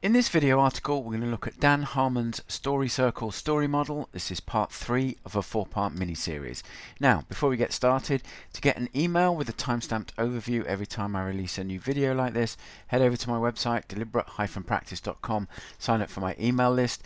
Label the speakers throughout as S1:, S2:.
S1: In this video article, we're going to look at Dan Harmon's Story Circle story model. This is part 3 of a 4-part mini-series. Now, before we get started, to get an email with a timestamped overview every time I release a new video like this, head over to my website, deliberate-practice.com, sign up for my email list.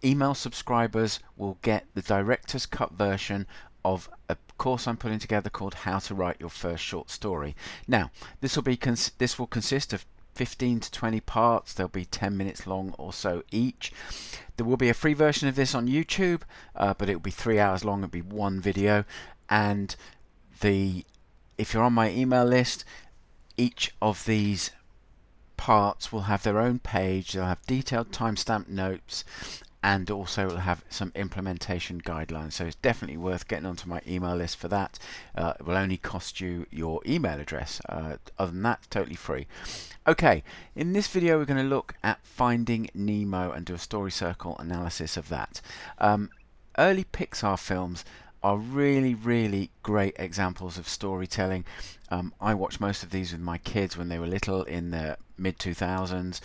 S1: Email subscribers will get the director's cut version of a course I'm putting together called How to Write Your First Short Story. Now, this will consist of 15 to 20 parts. They'll be 10 minutes long or so each. There will be a free version of this on YouTube, but it will be 3 hours long. It'll be one video. And if you're on my email list, each of these parts will have their own page. They'll have detailed timestamp notes, and also will have some implementation guidelines. So it's definitely worth getting onto my email list for that. It will only cost you your email address. Other than that, it's totally free. Okay, in this video we're going to look at Finding Nemo and do a story circle analysis of that. Early Pixar films are really great examples of storytelling. I watched most of these with my kids when they were little in the mid-2000s.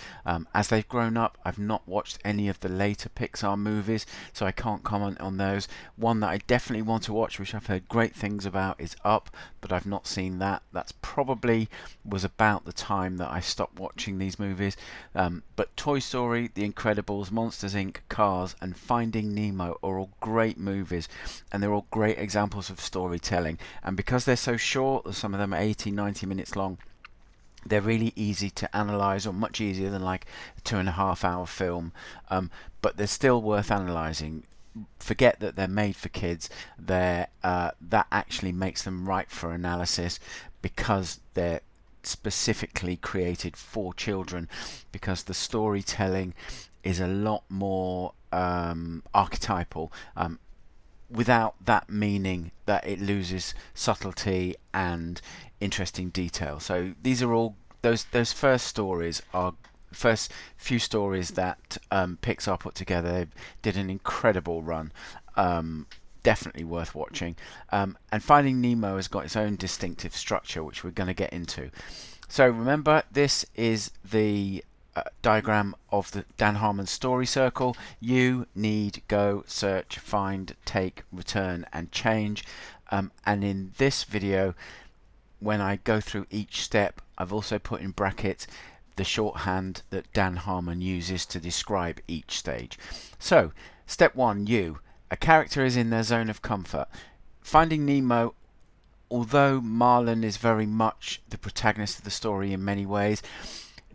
S1: As they've grown up, I've not watched any of the later Pixar movies, so I can't comment on those. One that I definitely want to watch, which I've heard great things about, is Up, but I've not seen that. That's probably was about the time that I stopped watching these movies. But Toy Story, The Incredibles, Monsters Inc., Cars, and Finding Nemo are all great movies, and they're all great examples of storytelling. And because they're so short, some of them are 80-90 minutes long, they're really easy to analyze, or much easier than like a 2.5-hour film, but they're still worth analyzing. Forget that they're made for kids. That actually makes them right for analysis, because they're specifically created for children, because the storytelling is a lot more archetypal, without that meaning that it loses subtlety and interesting detail. So these are all those first stories are first few stories that Pixar put together. They did an incredible run. Definitely worth watching. And Finding Nemo has got its own distinctive structure, which we're going to get into. So remember, this is the diagram of the Dan Harmon story circle. You need, go, search, find, take, return, and change. And in this video, when I go through each step, I've also put in brackets the shorthand that Dan Harmon uses to describe each stage. So, step 1, you. A character is in their zone of comfort. Finding Nemo, although Marlin is very much the protagonist of the story in many ways,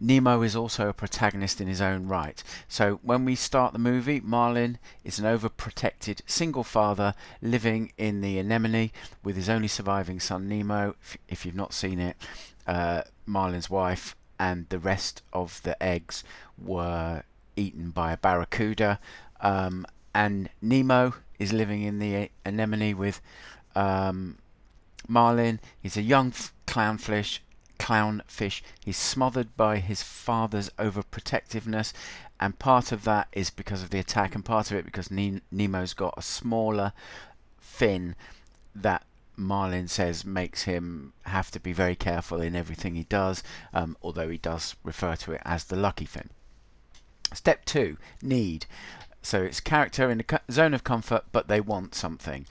S1: Nemo is also a protagonist in his own right. So when we start the movie, Marlin is an overprotected single father living in the anemone with his only surviving son Nemo. If you've not seen it, Marlin's wife and the rest of the eggs were eaten by a barracuda, and Nemo is living in the anemone with Marlin. He's a young clownfish. He's smothered by his father's overprotectiveness, and part of that is because of the attack, and part of it because Nemo's got a smaller fin that Marlin says makes him have to be very careful in everything he does, although he does refer to it as the lucky fin. Step 2, need. So it's character in a zone of comfort, but they want something.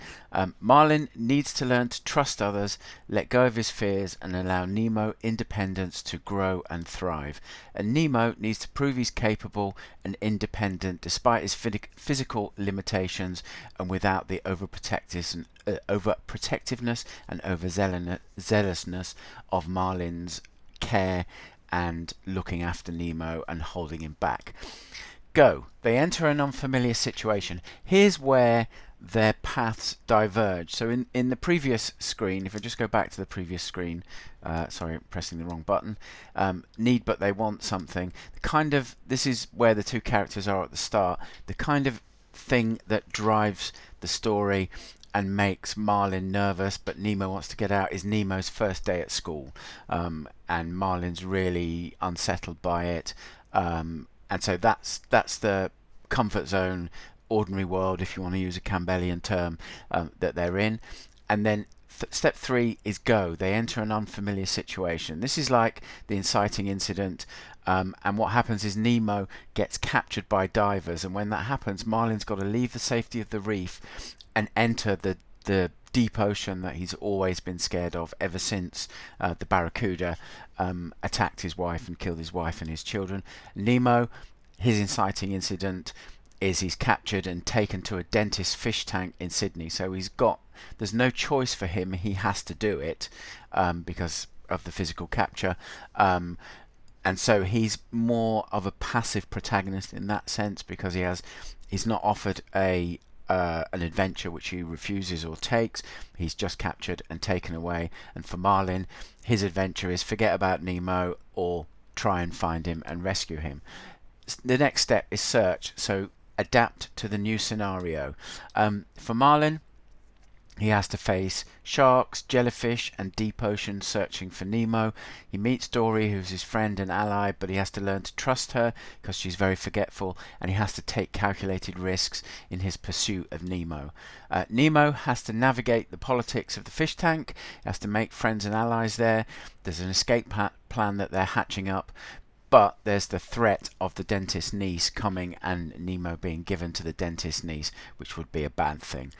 S1: Marlin needs to learn to trust others, let go of his fears, and allow Nemo independence to grow and thrive. And Nemo needs to prove he's capable and independent despite his physical limitations and without the overprotectiveness and overzealousness of Marlin's care and looking after Nemo and holding him back. Go. They enter an unfamiliar situation. Here's where their paths diverge. So in the previous screen, if I just go back to the previous screen, sorry, I'm pressing the wrong button, need but they want something. This is where the two characters are at the start. The kind of thing that drives the story and makes Marlin nervous, but Nemo wants to get out, is Nemo's first day at school. And Marlin's really unsettled by it. And so that's the comfort zone, ordinary world, if you want to use a Campbellian term, that they're in. And then Step 3 is go. They enter an unfamiliar situation. This is like the inciting incident, and what happens is Nemo gets captured by divers, and when that happens, Marlin's got to leave the safety of the reef and enter the deep ocean that he's always been scared of ever since the barracuda attacked his wife and killed his wife and his children. Nemo, his inciting incident is he's captured and taken to a dentist fish tank in Sydney. So there's no choice for him. He has to do it because of the physical capture. And so he's more of a passive protagonist in that sense, because he's not offered an adventure which he refuses or takes. He's just captured and taken away. And for Marlin, his adventure is forget about Nemo or try and find him and rescue him. The next step is search. So adapt to the new scenario. For Marlin, he has to face sharks, jellyfish and deep ocean searching for Nemo. He meets Dory, who's his friend and ally, but he has to learn to trust her because she's very forgetful, and he has to take calculated risks in his pursuit of Nemo. Nemo has to navigate the politics of the fish tank. He has to make friends and allies there. There's an escape plan that they're hatching up, but there's the threat of the dentist's niece coming and Nemo being given to the dentist's niece, which would be a bad thing.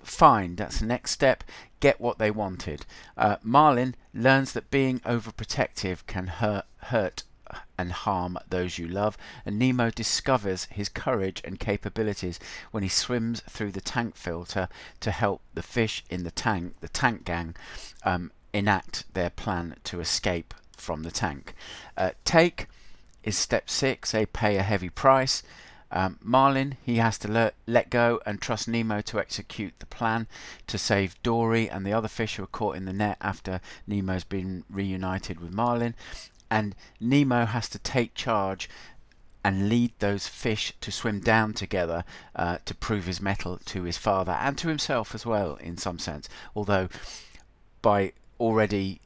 S1: Find, that's the next step. Get what they wanted. Marlin learns that being overprotective can hurt and harm those you love, and Nemo discovers his courage and capabilities when he swims through the tank filter to help the fish in the tank gang, enact their plan to escape from the tank. Take is step 6. They pay a heavy price. Marlin, he has to let go and trust Nemo to execute the plan to save Dory and the other fish who are caught in the net after Nemo's been reunited with Marlin. And Nemo has to take charge and lead those fish to swim down together to prove his mettle to his father and to himself as well, in some sense. Although by already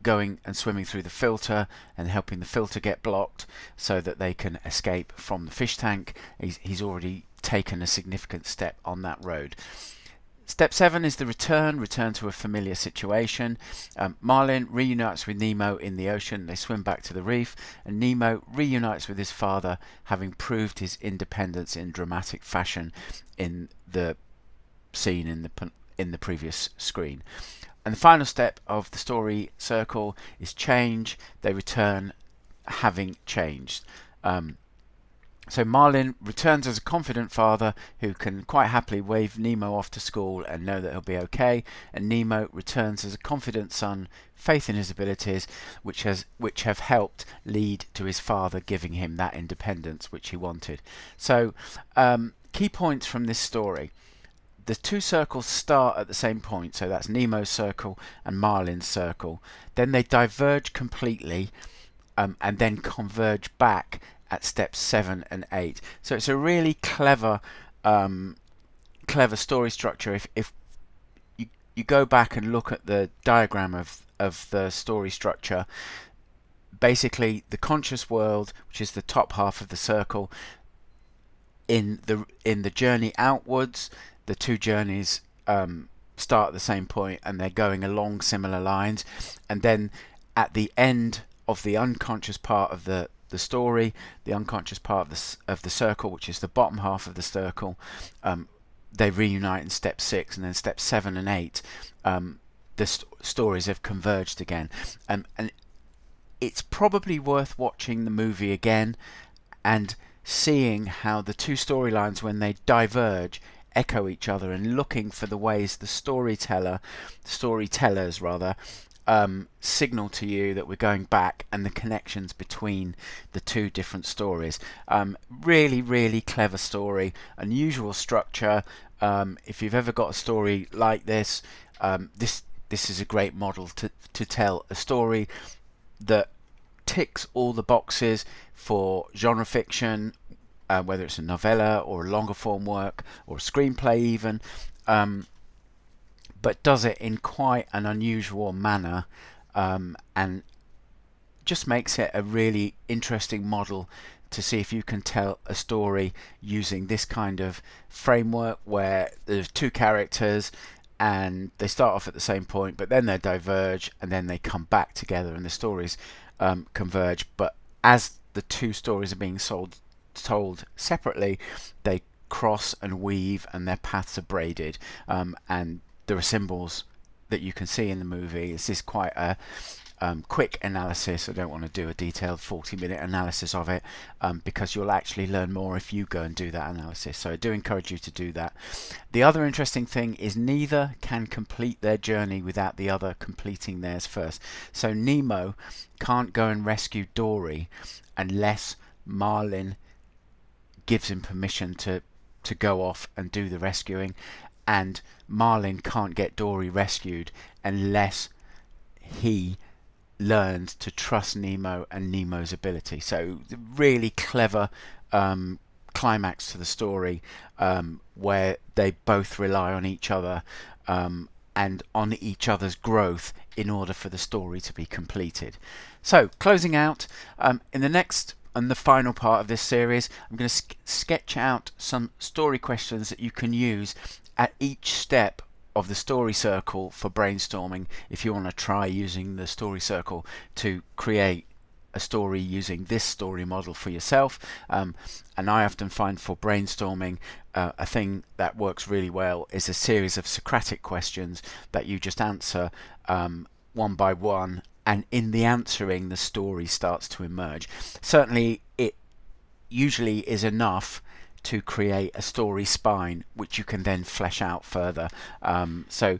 S1: going and swimming through the filter and helping the filter get blocked so that they can escape from the fish tank, he's already taken a significant step on that road. Step 7 is the return to a familiar situation. Marlin reunites with Nemo in the ocean. They swim back to the reef, and Nemo reunites with his father, having proved his independence in dramatic fashion in the scene in the previous screen. And the final step of the story circle is change. They return having changed. So Marlin returns as a confident father who can quite happily wave Nemo off to school and know that he'll be okay. And Nemo returns as a confident son, faith in his abilities, which have helped lead to his father giving him that independence which he wanted. So key points from this story. The two circles start at the same point, so that's Nemo's circle and Marlin's circle. Then they diverge completely and then converge back at steps 7 and 8. So it's a really clever story structure. If you go back and look at the diagram of the story structure, basically the conscious world, which is the top half of the circle, in the journey outwards, the two journeys start at the same point and they're going along similar lines, and then at the end of the unconscious part of the story, the unconscious part of the circle, which is the bottom half of the circle, they reunite in step 6, and then step 7 and 8 the stories have converged again, and it's probably worth watching the movie again and seeing how the two storylines, when they diverge, echo each other, and looking for the ways the storytellers signal to you that we're going back, and the connections between the two different stories. Really clever story, unusual structure. If you've ever got a story like this, this is a great model to tell a story that ticks all the boxes for genre fiction, whether it's a novella or a longer form work or a screenplay even, but does it in quite an unusual manner, and just makes it a really interesting model to see if you can tell a story using this kind of framework where there's two characters and they start off at the same point, but then they diverge, and then they come back together, and the stories converge. But as the two stories are being told separately, they cross and weave, and their paths are braided, and there are symbols that you can see in the movie. This is quite a quick analysis. I don't want to do a detailed 40-minute analysis of it, because you'll actually learn more if you go and do that analysis. So I do encourage you to do that. The other interesting thing is neither can complete their journey without the other completing theirs first. So Nemo can't go and rescue Dory unless Marlin gives him permission to go off and do the rescuing, and Marlin can't get Dory rescued unless he learns to trust Nemo and Nemo's ability. So really clever climax to the story, where they both rely on each other and on each other's growth in order for the story to be completed. So closing out, in the next and the final part of this series, I'm going to sketch out some story questions that you can use at each step of the story circle for brainstorming, if you want to try using the story circle to create a story using this story model for yourself. And I often find for brainstorming, a thing that works really well is a series of Socratic questions that you just answer one by one, and in the answering the story starts to emerge. Certainly it usually is enough to create a story spine which you can then flesh out further. So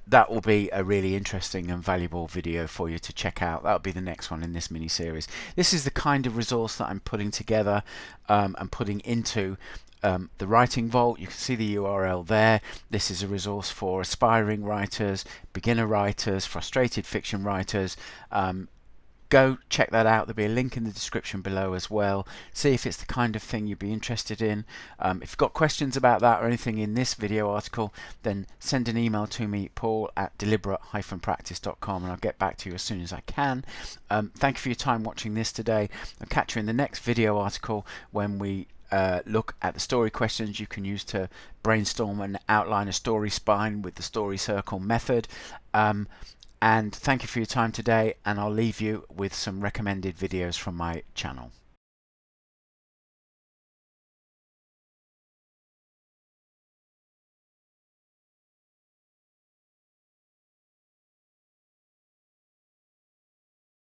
S1: that will be a really interesting and valuable video for you to check out. That'll be the next one in this mini series. This is the kind of resource that I'm putting together and putting into the Writing Vault. You can see the URL there. This is a resource for aspiring writers, beginner writers, frustrated fiction writers. Go check that out. There'll be a link in the description below as well. See if it's the kind of thing you'd be interested in. If you've got questions about that or anything in this video article, then send an email to me, paul@deliberate-practice.com, and I'll get back to you as soon as I can. Thank you for your time watching this today. I'll catch you in the next video article when we look at the story questions you can use to brainstorm and outline a story spine with the story circle method. And thank you for your time today, and I'll leave you with some recommended videos from my channel.